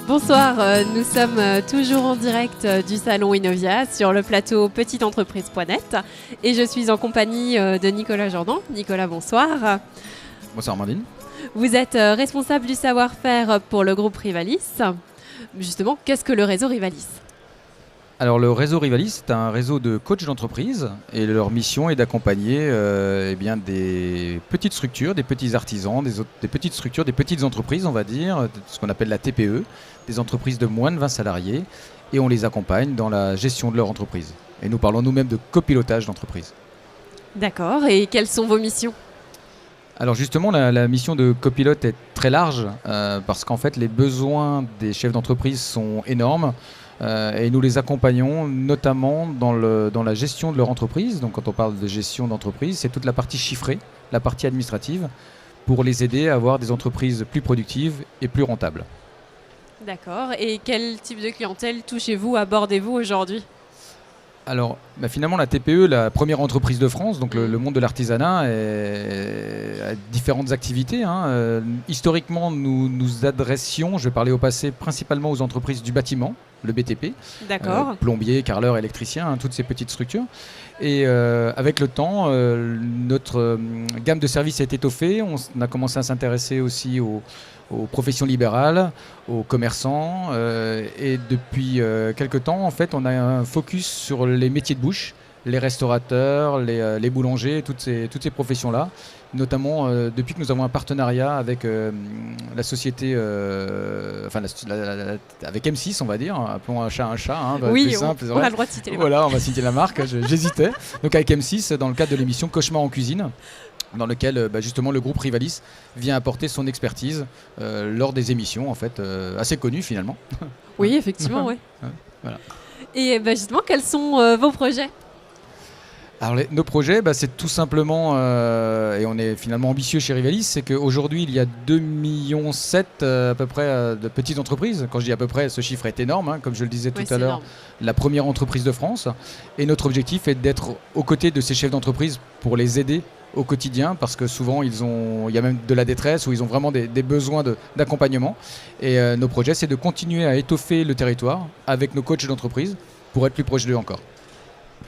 Bonsoir, nous sommes toujours en direct du salon Innovia sur le plateau petiteentreprise.net et je suis en compagnie de Nicolas Jourdan. Nicolas, bonsoir. Bonsoir Amandine. Vous êtes responsable du savoir-faire pour le groupe Rivalis. Justement, qu'est-ce que le réseau Rivalis ? Alors le réseau Rivalis, c'est un réseau de coachs d'entreprise et leur mission est d'accompagner des petites structures, des petits artisans, des petites structures, des petites entreprises, on va dire, ce qu'on appelle la TPE, des entreprises de moins de 20 salariés, et on les accompagne dans la gestion de leur entreprise. Et nous parlons nous-mêmes de copilotage d'entreprise. D'accord, et quelles sont vos missions ? Alors justement, la mission de copilote est très large parce qu'en fait, les besoins des chefs d'entreprise sont énormes. Et nous les accompagnons notamment dans la gestion de leur entreprise. Donc quand on parle de gestion d'entreprise, c'est toute la partie chiffrée, la partie administrative, pour les aider à avoir des entreprises plus productives et plus rentables. D'accord. Et quel type de clientèle touchez-vous, abordez-vous aujourd'hui ? Alors finalement la TPE, la première entreprise de France, donc le monde de l'artisanat, a différentes activités. Historiquement, nous nous adressions, je vais parler au passé, principalement aux entreprises du bâtiment, le BTP, plombier, carreleur, électricien, toutes ces petites structures. Et avec le temps, notre gamme de services est étoffée. On a commencé à s'intéresser aussi aux professions libérales, aux commerçants. Et depuis quelques temps, en fait, on a un focus sur les métiers de bouche, les restaurateurs, les boulangers, toutes ces professions-là. Notamment depuis que nous avons un partenariat avec la société, avec M6, on va dire, appelons un chat, oui, plus simple, on a le droit de citer les marques. Voilà, on va citer la marque, j'hésitais. Donc avec M6, dans le cadre de l'émission Cauchemar en cuisine, dans lequel justement le groupe Rivalis vient apporter son expertise lors des émissions, en fait, assez connues finalement. Oui, effectivement, oui. Voilà. Et justement, quels sont vos projets ? Alors nos projets, c'est tout simplement, et on est finalement ambitieux chez Rivalis, c'est qu'aujourd'hui il y a 2,7 millions à peu près de petites entreprises. Quand je dis à peu près, ce chiffre est énorme, comme je le disais tout à l'heure, la première entreprise de France. Et notre objectif est d'être aux côtés de ces chefs d'entreprise pour les aider au quotidien, parce que souvent il y a même de la détresse ou ils ont vraiment des besoins d'accompagnement. Et nos projets, c'est de continuer à étoffer le territoire avec nos coachs d'entreprise pour être plus proche d'eux encore.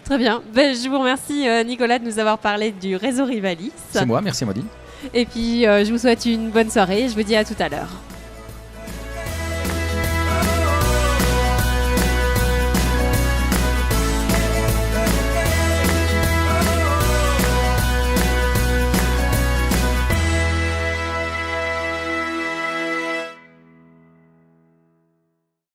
Très bien. Je vous remercie Nicolas de nous avoir parlé du réseau Rivalis. C'est moi, merci Maudine. Et puis je vous souhaite une bonne soirée et je vous dis à tout à l'heure.